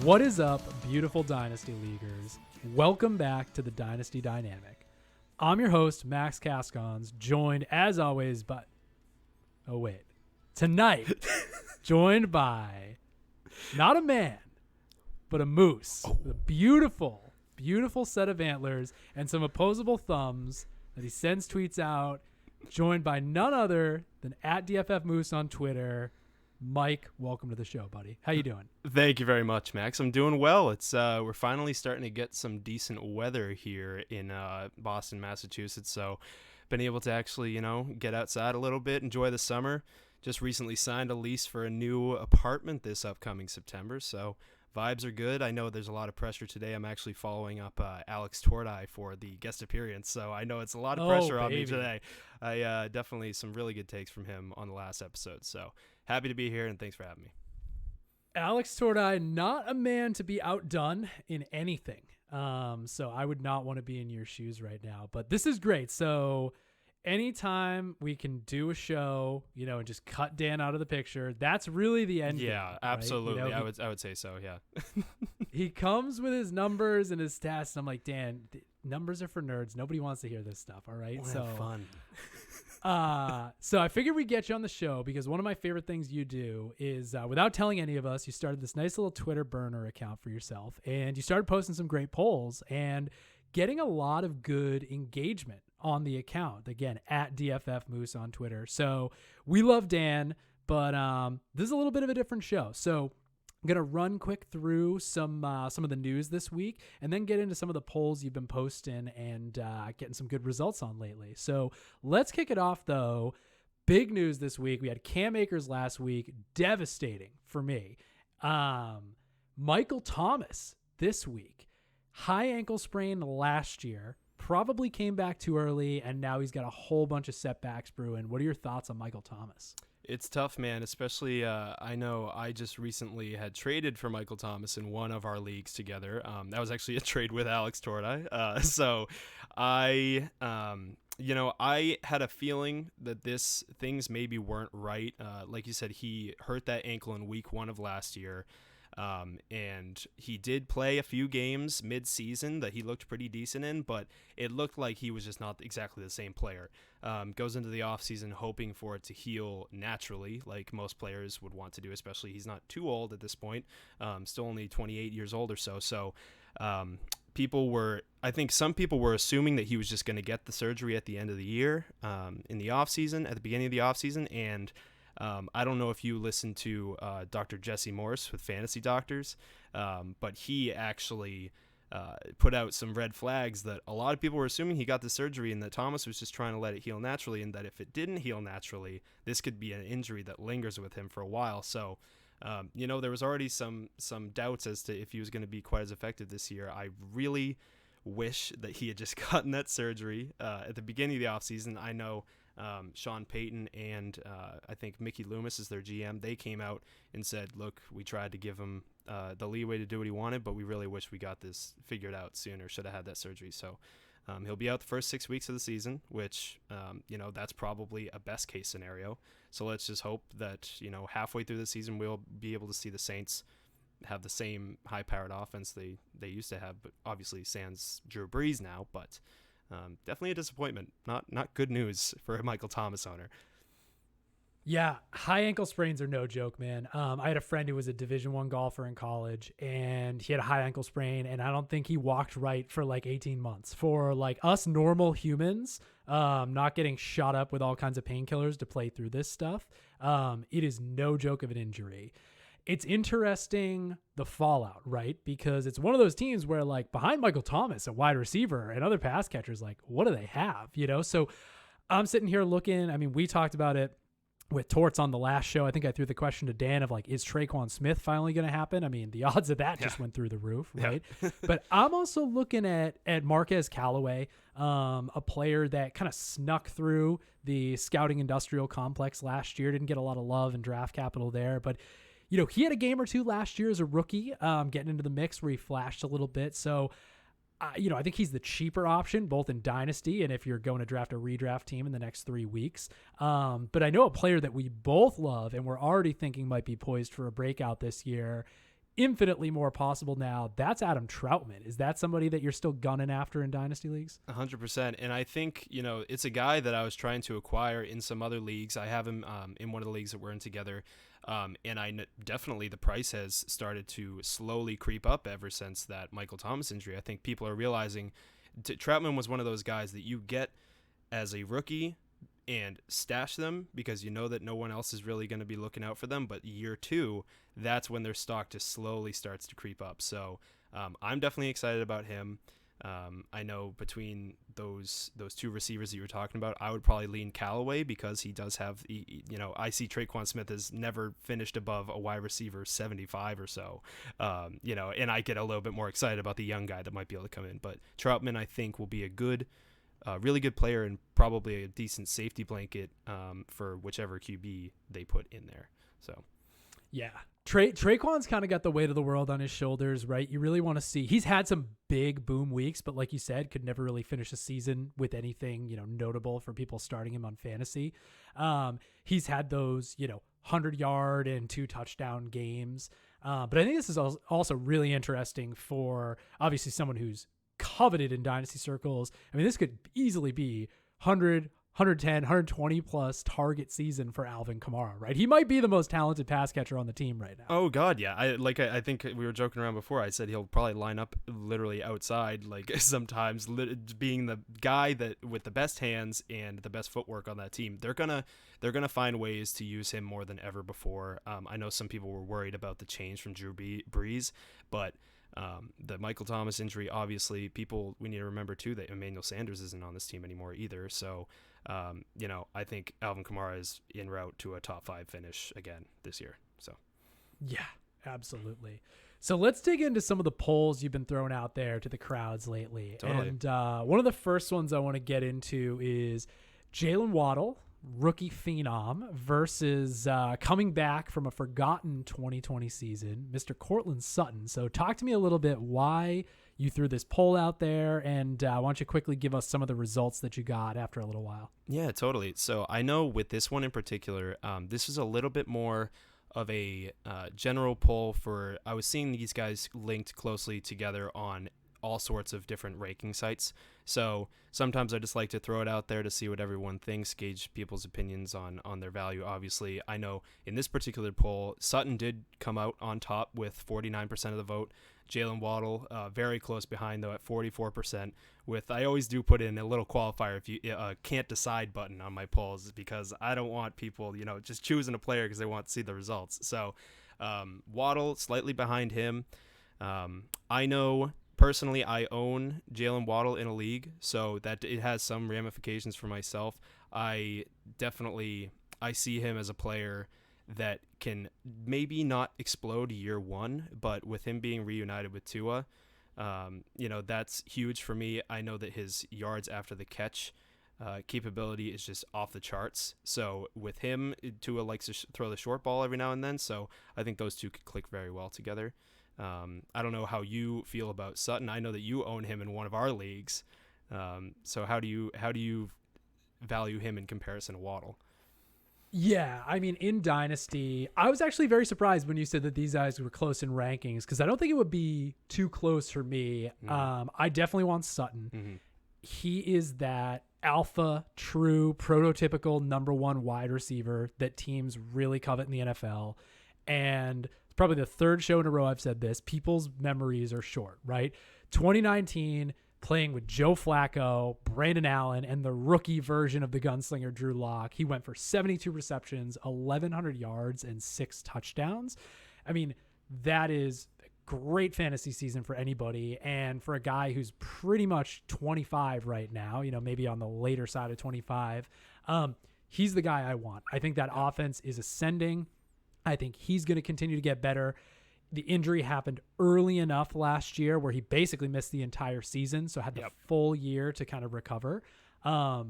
What is up, beautiful Dynasty Leaguers? Welcome back to the Dynasty Dynamic. I'm your host, Max Cascons, joined as always by... Tonight, joined by not a man, but a moose. With a beautiful, beautiful set of antlers and some opposable thumbs that he sends tweets out, joined by none other than @DFFMoose on Twitter. Mike, welcome to the show, buddy. How you doing? Thank you very much, Max. I'm doing well. It's we're finally starting to get some decent weather here in Boston, Massachusetts. So, been able to actually, get outside a little bit, enjoy the summer. Just recently signed a lease for a new apartment this upcoming September. So, vibes are good. I know there's a lot of pressure today. I'm actually following up Alex Tordai for the guest appearance, so I know it's a lot of pressure on me today. I definitely some really good takes from him on the last episode. So, happy to be here, and thanks for having me. Alex Tordai, not a man to be outdone in anything. So I would not want to be in your shoes right now, but this is great. So anytime we can do a show, and just cut Dan out of the picture, that's really the end. Yeah, game, absolutely. Right? I would say so. Yeah. He comes with his numbers and his stats, and I'm like, Dan, numbers are for nerds. Nobody wants to hear this stuff. All right. We'll have fun. So I figured we'd get you on the show because one of my favorite things you do is, without telling any of us, you started this nice little Twitter burner account for yourself, and you started posting some great polls and getting a lot of good engagement on the account. Again, @DFFMoose on Twitter. So we love Dan, but this is a little bit of a different show. So I'm going to run quick through some of the news this week and then get into some of the polls you've been posting and getting some good results on lately. So let's kick it off, though. Big news this week. We had Cam Akers last week. Devastating for me. Michael Thomas this week. High ankle sprain last year. Probably came back too early, and now he's got a whole bunch of setbacks brewing. What are your thoughts on Michael Thomas? It's tough, man, especially I know I just recently had traded for Michael Thomas in one of our leagues together. That was actually a trade with Alex Tordai. So I had a feeling that things maybe weren't right. Like you said, he hurt that ankle in week 1 of last year. And he did play a few games mid-season that he looked pretty decent in, but it looked like he was just not exactly the same player. Goes into the offseason hoping for it to heal naturally, like most players would want to do, especially he's not too old at this point, still only 28 years old or so. So I think some people were assuming that he was just going to get the surgery at the end of the year, in the offseason, at the beginning of the offseason, and I don't know if you listen to Dr. Jesse Morse with Fantasy Doctors, but he actually put out some red flags that a lot of people were assuming he got the surgery and that Thomas was just trying to let it heal naturally, and that if it didn't heal naturally, this could be an injury that lingers with him for a while. So, there was already some doubts as to if he was going to be quite as effective this year. I really wish that he had just gotten that surgery at the beginning of the offseason. I know Sean Payton and I think Mickey Loomis is their GM. They came out and said, look, we tried to give him the leeway to do what he wanted, but we really wish we got this figured out sooner, should have had that surgery. So he'll be out the first 6 weeks of the season, which, that's probably a best case scenario. So let's just hope that, halfway through the season, we'll be able to see the Saints have the same high-powered offense they used to have, but obviously sans Drew Brees now, but definitely a disappointment. Not good news for a Michael Thomas owner. Yeah, high ankle sprains are no joke, man. I had a friend who was a Division I golfer in college, and he had a high ankle sprain, and I don't think he walked right for like 18 months. For like us normal humans, not getting shot up with all kinds of painkillers to play through this stuff, it is no joke of an injury. It's interesting, the fallout, right? Because it's one of those teams where, like, behind Michael Thomas, a wide receiver, and other pass catchers, like, what do they have? So I'm sitting here looking. I mean, we talked about it with Torts on the last show. I think I threw the question to Dan of, like, is Traquan Smith finally going to happen? I mean, the odds of that just went through the roof, right? Yeah. But I'm also looking at Marquez Callaway, a player that kind of snuck through the scouting industrial complex last year. Didn't get a lot of love and draft capital there, but he had a game or two last year as a rookie, getting into the mix where he flashed a little bit. So, I think he's the cheaper option, both in Dynasty and if you're going to draft a redraft team in the next 3 weeks. But I know a player that we both love and we're already thinking might be poised for a breakout this year infinitely more possible now. That's Adam Troutman. Is that somebody that you're still gunning after in dynasty leagues? 100%. And I think, it's a guy that I was trying to acquire in some other leagues. I have him in one of the leagues that we're in together. And definitely the price has started to slowly creep up ever since that Michael Thomas injury. I think people are realizing Troutman was one of those guys that you get as a rookie and stash them because you know that no one else is really going to be looking out for them. But year 2, that's when their stock just slowly starts to creep up. So I'm definitely excited about him. I know between those 2 receivers that you were talking about, I would probably lean Callaway because he does have, I see Traquan Smith has never finished above a wide receiver 75 or so, and I get a little bit more excited about the young guy that might be able to come in. But Troutman, I think, will be a really good player and probably a decent safety blanket for whichever QB they put in there. So, yeah. Traquan's kind of got the weight of the world on his shoulders, right? You really want to see. He's had some big boom weeks, but like you said, could never really finish a season with anything, notable for people starting him on fantasy. He's had those, 100-yard and 2 touchdown games. But I think this is also really interesting for obviously someone who's coveted in dynasty circles. I mean, this could easily be 100, 110, 120 plus target season for Alvin Kamara, right? He might be the most talented pass catcher on the team right now. Oh God, yeah. I think we were joking around before. I said he'll probably line up literally outside, like sometimes being the guy that with the best hands and the best footwork on that team. They're gonna find ways to use him more than ever before. I know some people were worried about the change from Drew Brees, but the Michael Thomas injury, obviously, we need to remember too that Emmanuel Sanders isn't on this team anymore either. So, I think Alvin Kamara is en route to a top 5 finish again this year. So, yeah, absolutely. So let's dig into some of the polls you've been throwing out there to the crowds lately. Totally. And one of the first ones I want to get into is Jalen Waddle, rookie phenom, versus coming back from a forgotten 2020 season, Mr. Cortland Sutton. So talk to me a little bit why you threw this poll out there, and why don't you quickly give us some of the results that you got after a little while? Yeah, totally. So I know with this one in particular, this is a little bit more of a general poll I was seeing these guys linked closely together on all sorts of different ranking sites. So sometimes I just like to throw it out there to see what everyone thinks, gauge people's opinions on their value. Obviously, I know in this particular poll, Sutton did come out on top with 49% of the vote. Jalen Waddle, very close behind, though, at 44%. I always do put in a little qualifier if you can't decide button on my polls, because I don't want people, just choosing a player because they want to see the results. So Waddle slightly behind him. I know personally I own Jalen Waddle in a league, so that it has some ramifications for myself. I see him as a player that can maybe not explode year 1, but with him being reunited with Tua, that's huge for me. I know that his yards after the catch capability is just off the charts. So with him, Tua likes to throw the short ball every now and then. So I think those two could click very well together. I don't know how you feel about Sutton. I know that you own him in one of our leagues. So how do you value him in comparison to Waddle? Yeah, I mean, in Dynasty, I was actually very surprised when you said that these guys were close in rankings, because I don't think it would be too close for me. I definitely want Sutton. Mm-hmm. He is that alpha, true, prototypical number 1 wide receiver that teams really covet in the NFL. And it's probably the 3rd show in a row I've said this. People's memories are short, right? 2019, playing with Joe Flacco, Brandon Allen, and the rookie version of the gunslinger Drew Lock. He went for 72 receptions, 1,100 yards, and 6 touchdowns. I mean, that is a great fantasy season for anybody. And for a guy who's pretty much 25 right now, maybe on the later side of 25, he's the guy I want. I think that offense is ascending. I think he's going to continue to get better. The injury happened early enough last year where he basically missed the entire season, so had the full year to kind of recover. I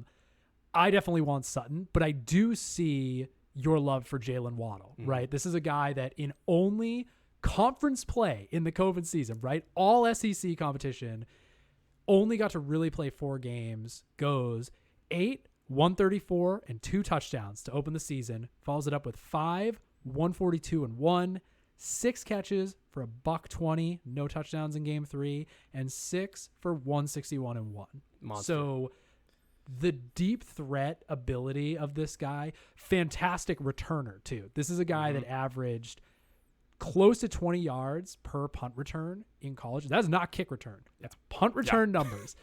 definitely want Sutton, but I do see your love for Jalen Waddle, right? This is a guy that in only conference play in the COVID season, right? All SEC competition, only got to really play 4 games, goes 8, 134, and 2 touchdowns to open the season, follows it up with 5, 142 and 1, 6 catches for a $120, no touchdowns in game 3, and 6 for 161 and 1. Monster. So the deep threat ability of this guy, fantastic returner too. This is a guy that averaged close to 20 yards per punt return in college. That's not kick return. That's punt return numbers.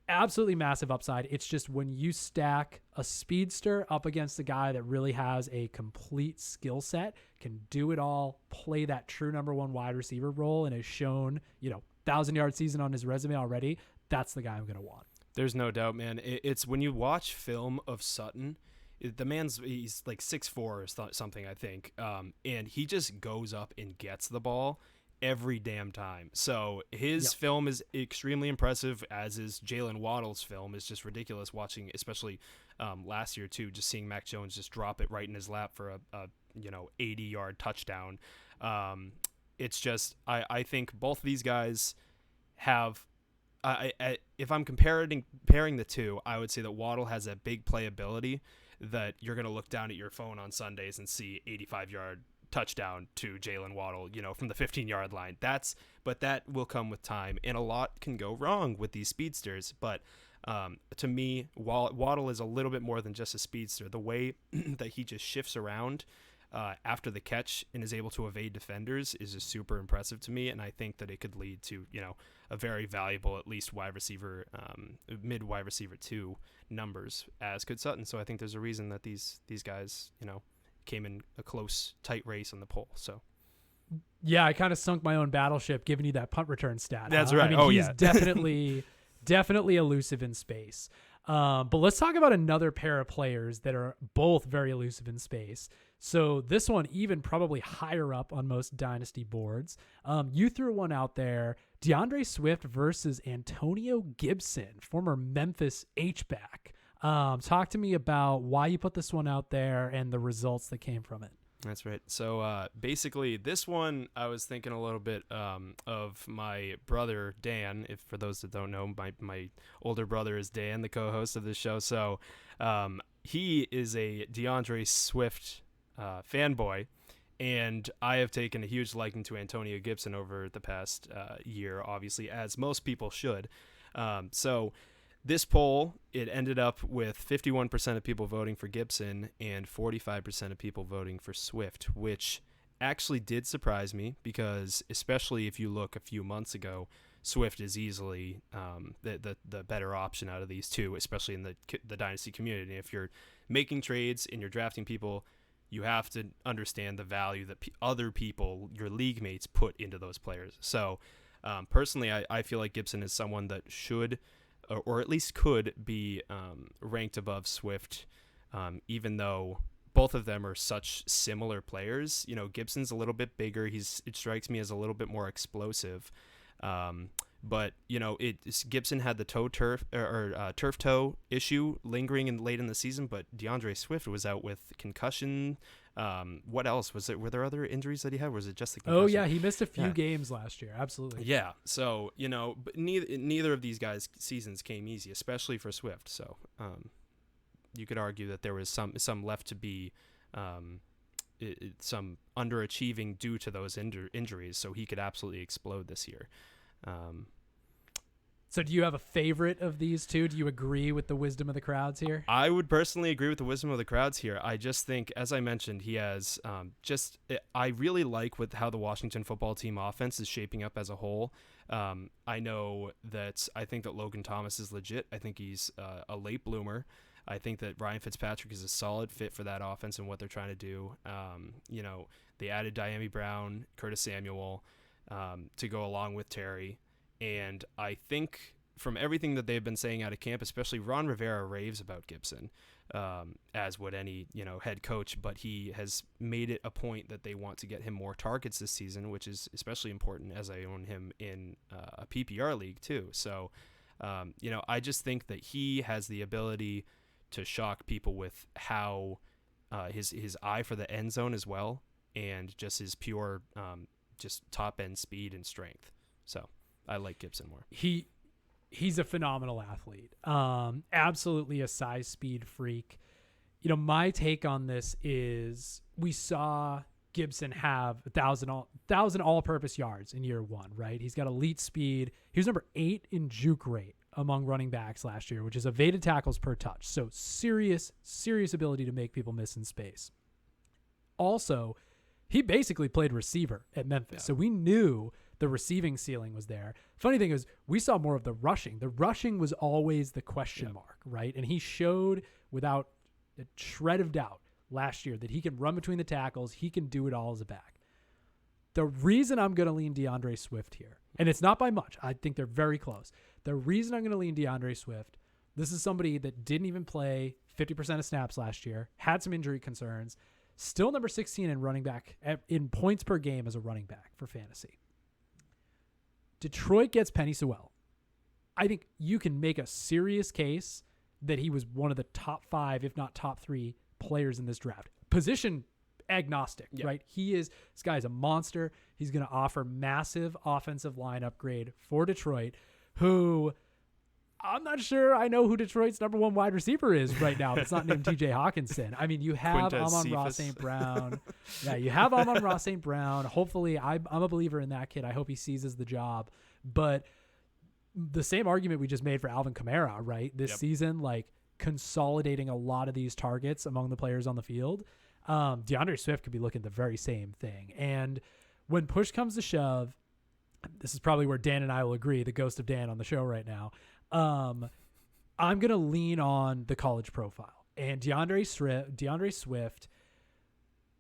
Absolutely massive upside. It's just when you stack a speedster up against a guy that really has a complete skill set, can do it all, play that true number 1 wide receiver role, and has shown, 1,000-yard season on his resume already, that's the guy I'm going to want. There's no doubt, man. It's when you watch film of Sutton, he's like 6'4" or something, I think, and he just goes up and gets the ball every damn time. So his film is extremely impressive, as is Jalen Waddle's film. Is just ridiculous watching, especially last year too, just seeing Mac Jones just drop it right in his lap for a 80-yard touchdown. It's just, I think both of these guys have, if I'm comparing the two, I would say that Waddle has that big playability that you're going to look down at your phone on Sundays and see 85-yard touchdown to Jalen Waddle, from the 15-yard line. But that will come with time, and a lot can go wrong with these speedsters. But to me, Waddle is a little bit more than just a speedster. The way that he just shifts around after the catch and is able to evade defenders is just super impressive to me, and I think that it could lead to a very valuable, at least wide receiver, mid wide receiver 2 numbers, as could Sutton. So I think there's a reason that these guys came in a close, tight race on the poll. So yeah, I kind of sunk my own battleship giving you that punt return stat. That's right. He's definitely elusive in space. But let's talk about another pair of players that are both very elusive in space. So this one even probably higher up on most dynasty boards. You threw one out there, DeAndre Swift versus Antonio Gibson, former Memphis H-back. Talk to me about why you put this one out there and the results that came from it. That's right. So basically, this one, I was thinking a little bit of my brother, Dan. If for those that don't know, my older brother is Dan, the co-host of this show. So he is a DeAndre Swift fanboy, and I have taken a huge liking to Antonio Gibson over the past year, obviously, as most people should. So this poll, it ended up with 51% of people voting for Gibson and 45% of people voting for Swift, which actually did surprise me because, especially if you look a few months ago, Swift is easily the better option out of these two, especially in the dynasty community. If you're making trades and you're drafting people, you have to understand the value that other people, your league mates, put into those players. So personally, I feel like Gibson is someone that should, or at least could, be ranked above Swift, even though both of them are such similar players. Gibson's a little bit bigger. It strikes me as a little bit more explosive. But Gibson had the turf toe issue lingering late in the season, but DeAndre Swift was out with concussion. What else was it? Were there other injuries that he had? Or was it just the concussion? Oh yeah, he missed a few games last year. Absolutely. Yeah. So but neither of these guys' seasons came easy, especially for Swift. So you could argue that there was some left to be. Some underachieving due to those injuries, so he could absolutely explode this year. So do you have a favorite of these two? Do you agree with the wisdom of the crowds here? I would personally agree with the wisdom of the crowds here. I just think, as I mentioned, he has I really like how the Washington football team offense is shaping up as a whole. I think that Logan Thomas is legit. I think he's a late bloomer. I think that Ryan Fitzpatrick is a solid fit for that offense and what they're trying to do. They added Diami Brown, Curtis Samuel to go along with Terry. And I think from everything that they've been saying out of camp, especially Ron Rivera raves about Gibson, as would any head coach. But he has made it a point that they want to get him more targets this season, which is especially important as I own him in a PPR league too. So, I just think that he has the ability to shock people with how his eye for the end zone as well, and just his pure just top end speed and strength. So I like Gibson more. He's a phenomenal athlete. Absolutely a size speed freak. My take on this is we saw Gibson have 1,000 all-purpose yards in year one, right? He's got elite speed. He was number 8 in juke rate among running backs last year, which is evaded tackles per touch. So serious ability to make people miss in space. Also, he basically played receiver at Memphis. Yeah. So we knew the receiving ceiling was there. Funny thing is, we saw more of the rushing. The rushing was always the question mark, right? And he showed without a shred of doubt last year that he can run between the tackles. He can do it all as a back. The reason I'm going to lean DeAndre Swift here, and it's not by much, I think they're very close. The reason I'm going to lean DeAndre Swift, this is somebody that didn't even play 50% of snaps last year, had some injury concerns, still number 16 in running back in points per game as a running back for fantasy. Detroit gets Penei Sewell. I think you can make a serious case that he was one of the top 5, if not top 3 players in this draft. Position agnostic, right? This guy is a monster. He's going to offer massive offensive line upgrade for Detroit, who I'm not sure I know who Detroit's number 1 wide receiver is right now. That's not named TJ Hawkinson. I mean, you have Amon-Ra St. Brown. Yeah, you have Amon-Ra St. Brown. Hopefully, I'm a believer in that kid. I hope he seizes the job. But the same argument we just made for Alvin Kamara, right? This season, like consolidating a lot of these targets among the players on the field. DeAndre Swift could be looking at the very same thing. And when push comes to shove, this is probably where Dan and I will agree, the ghost of Dan on the show right now. I'm going to lean on the college profile. And DeAndre Swift,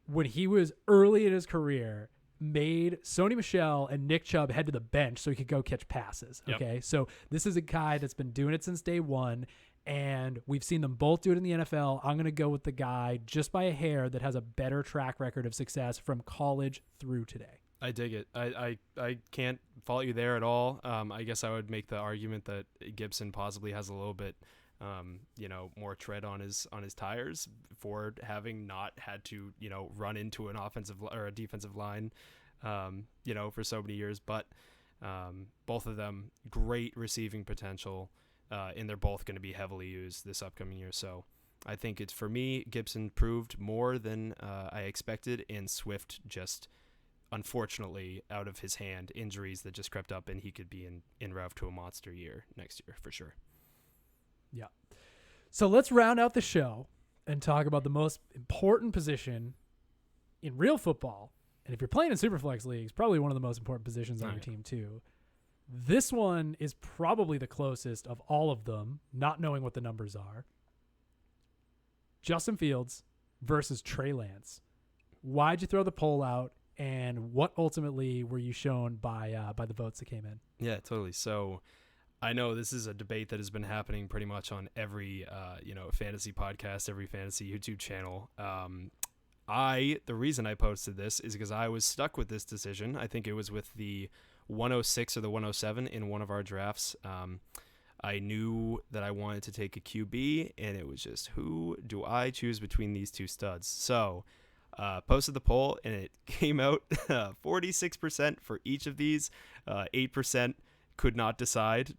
when he was early in his career, made Sony Michel and Nick Chubb head to the bench so he could go catch passes. Okay. So this is a guy that's been doing it since day one, and we've seen them both do it in the NFL. I'm going to go with the guy just by a hair that has a better track record of success from college through today. I dig it. I can't fault you there at all. I guess I would make the argument that Gibson possibly has a little bit, more tread on his tires for having not had to, run into an offensive or a defensive line, for so many years. But both of them, great receiving potential, and they're both going to be heavily used this upcoming year. So I think it's, for me, Gibson proved more than I expected, and Swift just, unfortunately, out of his hand, injuries that just crept up, and he could be in route to a monster year next year for sure. Yeah. So let's round out the show and talk about the most important position in real football. And if you're playing in Superflex leagues, probably one of the most important positions on your team too. This one is probably the closest of all of them, not knowing what the numbers are. Justin Fields versus Trey Lance. Why'd you throw the poll out? And what ultimately were you shown by the votes that came in? Yeah, totally. So I know this is a debate that has been happening pretty much on every fantasy podcast, every fantasy YouTube channel. The reason I posted this is because I was stuck with this decision. I think it was with the 106 or the 107 in one of our drafts. I knew that I wanted to take a QB, and it was just, who do I choose between these two studs? So posted the poll, and it came out 46% for each of these. 8% could not decide.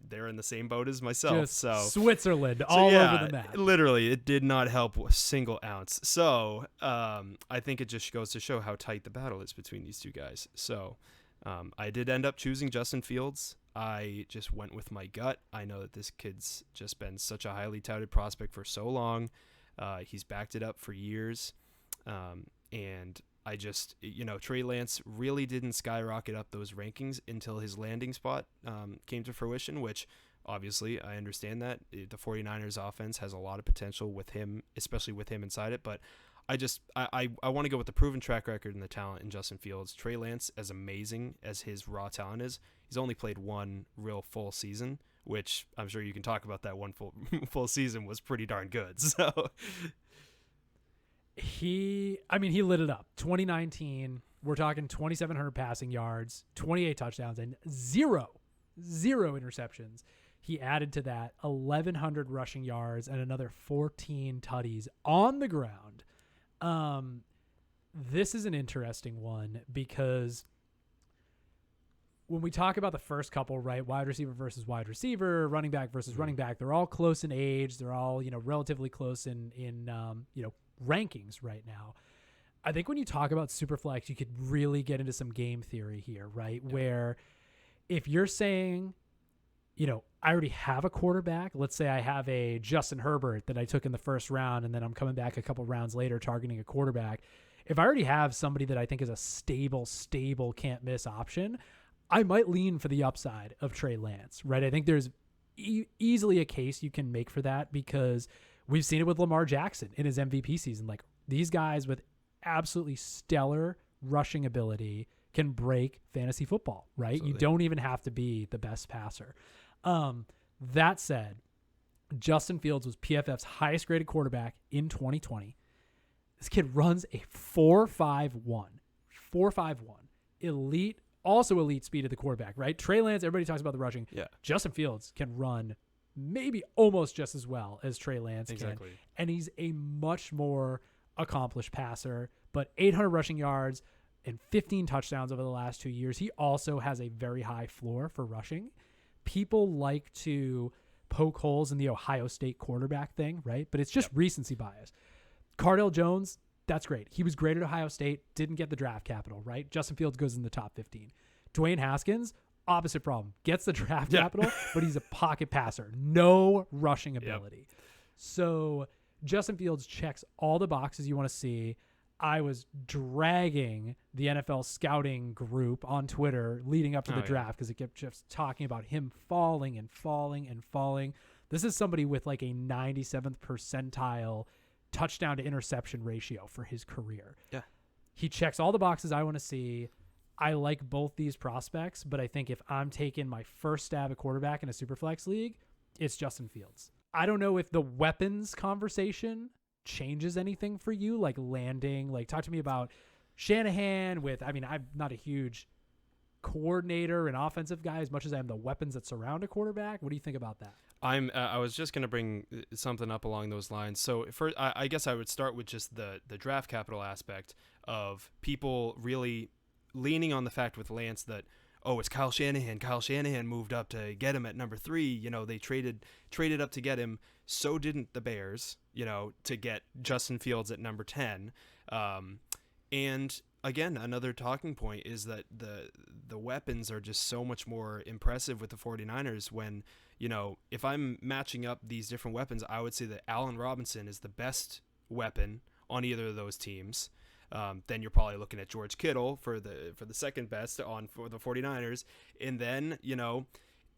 They're in the same boat as myself. Just so Switzerland all over the map. Literally, it did not help a single ounce. So I think it just goes to show how tight the battle is between these two guys. So I did end up choosing Justin Fields. I just went with my gut. I know that this kid's just been such a highly touted prospect for so long. He's backed it up for years. And I just, Trey Lance really didn't skyrocket up those rankings until his landing spot came to fruition, which obviously I understand that the 49ers offense has a lot of potential with him, especially with him inside it. But I want to go with the proven track record and the talent in Justin Fields. Trey Lance, as amazing as his raw talent is, he's only played one real full season, which I'm sure you can talk about. That one full season was pretty darn good. So he lit it up. 2019, we're talking 2,700 passing yards, 28 touchdowns, and zero interceptions. He added to that 1,100 rushing yards and another 14 tutties on the ground. This is an interesting one because when we talk about the first couple, right, wide receiver versus wide receiver, running back versus running back, they're all close in age. They're all, relatively close in rankings right now. I think when you talk about Superflex, you could really get into some game theory here, right? Yeah. Where if you're saying, I already have a quarterback. Let's say I have a Justin Herbert that I took in the first round, and then I'm coming back a couple rounds later targeting a quarterback. If I already have somebody that I think is a stable, can't miss option, I might lean for the upside of Trey Lance, right? I think there's easily a case you can make for that because we've seen it with Lamar Jackson in his MVP season. Like these guys with absolutely stellar rushing ability can break fantasy football, right? Absolutely. You don't even have to be the best passer. That said, Justin Fields was PFF's highest graded quarterback in 2020. This kid runs a 4.51, elite, also elite speed of the quarterback, right? Trey Lance, everybody talks about the rushing. Yeah. Justin Fields can run maybe almost just as well as Trey Lance can. And he's a much more accomplished passer, but 800 rushing yards and 15 touchdowns over the last 2 years. He also has a very high floor for rushing. People like to poke holes in the Ohio State quarterback thing, right? But it's just recency bias. Cardale Jones, that's great. He was great at Ohio State, didn't get the draft capital, right? Justin Fields goes in the top 15. Dwayne Haskins, opposite problem. Gets the draft capital, but he's a pocket passer. No rushing ability. So Justin Fields checks all the boxes you want to see. I was dragging the NFL scouting group on Twitter leading up to the draft because it kept just talking about him falling. This is somebody with like a 97th percentile touchdown to interception ratio for his career. Yeah. He checks all the boxes I want to see. I like both these prospects, but I think if I'm taking my first stab at quarterback in a Superflex league, it's Justin Fields. I don't know if the weapons conversation changes anything for you, like landing, like talk to me about Shanahan I'm not a huge coordinator and offensive guy as much as I am the weapons that surround a quarterback. What do you think about that? I was just going to bring something up along those lines. So first, I guess I would start with just the draft capital aspect of people really leaning on the fact with Lance that, oh, it's Kyle Shanahan. Kyle Shanahan moved up to get him at number 3. They traded up to get him. So didn't the Bears, to get Justin Fields at number 10. And again, another talking point is that the weapons are just so much more impressive with the 49ers when, if I'm matching up these different weapons, I would say that Allen Robinson is the best weapon on either of those teams. Then you're probably looking at George Kittle for the second best for the 49ers. And then,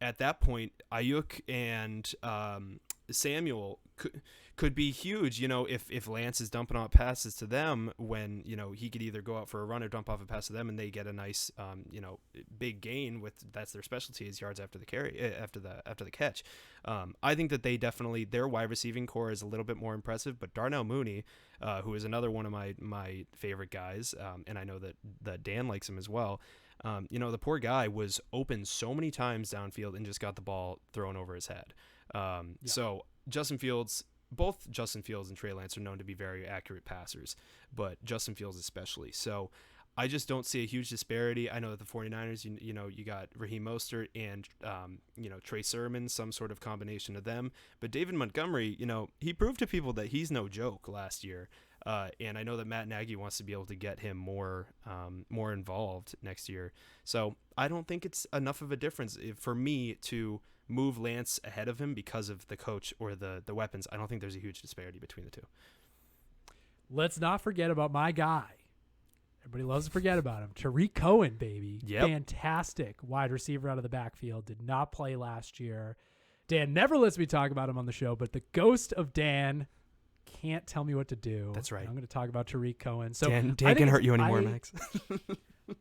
at that point, Ayuk and Samuel could be huge, if Lance is dumping off passes to them when, he could either go out for a run or dump off a pass to them and they get a nice, big gain that's their specialty is yards after the carry, after the catch. I think that they definitely, their wide receiving core is a little bit more impressive, but Darnell Mooney, who is another one of my favorite guys, and I know that Dan likes him as well. The poor guy was open so many times downfield and just got the ball thrown over his head. So both Justin Fields and Trey Lance are known to be very accurate passers, but Justin Fields especially. So I just don't see a huge disparity. I know that the 49ers, you got Raheem Mostert and, Trey Sermon, some sort of combination of them. But David Montgomery, he proved to people that he's no joke last year. And I know that Matt Nagy wants to be able to get him more involved next year. So I don't think it's enough of a difference for me to move Lance ahead of him because of the coach or the weapons. I don't think there's a huge disparity between the two. Let's not forget about my guy. Everybody loves to forget about him. Tariq Cohen, baby. Yep. Fantastic wide receiver out of the backfield. Did not play last year. Dan never lets me talk about him on the show, but the ghost of Dan can't tell me what to do. That's right. I'm going to talk about Tariq Cohen. So Dan can't hurt you anymore, Max.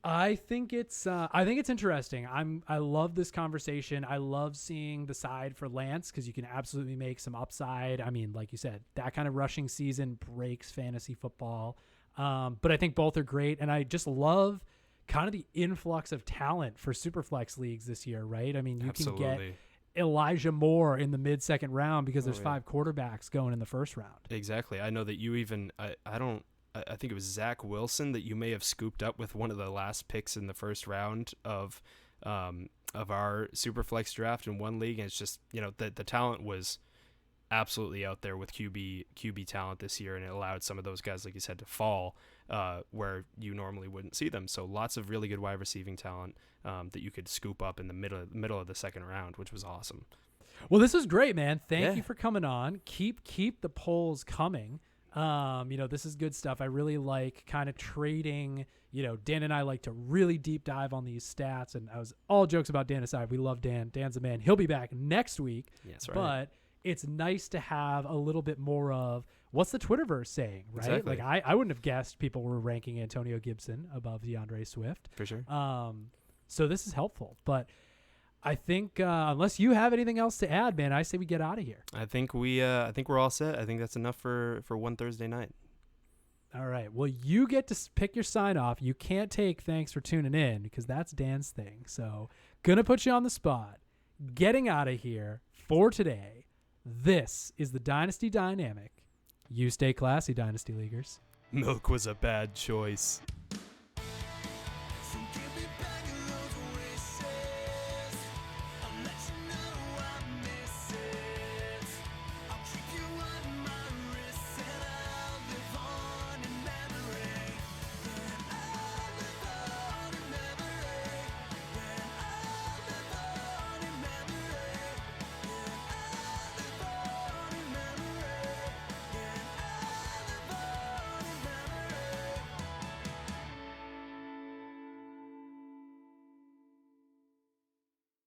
I think it's interesting. I love this conversation. I love seeing the side for Lance because you can absolutely make some upside. I mean, like you said, that kind of rushing season breaks fantasy football. But I think both are great, and I just love kind of the influx of talent for Superflex leagues this year, right? I mean, you can get Elijah Moore in the mid-second round because there's 5 quarterbacks going in the first round. Exactly. I know that you even I think it was Zach Wilson that you may have scooped up with one of the last picks in the first round of our Superflex draft in one league, and it's just the talent was absolutely out there with QB talent this year, and it allowed some of those guys, like you said, to fall where you normally wouldn't see them. So lots of really good wide receiving talent that you could scoop up in the middle of the second round, which was awesome. Well, this is great, man. Thank you for coming on. Keep the polls coming. This is good stuff. I really like kind of trading. Dan and I like to really deep dive on these stats, and I was all jokes about Dan aside. We love Dan. Dan's a man. He'll be back next week. Yes, right. But it's nice to have a little bit more of what's the Twitterverse saying, right? Exactly. Like I wouldn't have guessed people were ranking Antonio Gibson above DeAndre Swift. For sure. So this is helpful, but I think unless you have anything else to add, man, I say we get out of here. I think we're all set. I think that's enough for one Thursday night. All right. Well, you get to pick your sign off. You can't take thanks for tuning in because that's Dan's thing. So gonna put you on the spot. Getting out of here for today. This is the Dynasty Dynamic. You stay classy, Dynasty Leaguers. Milk was a bad choice.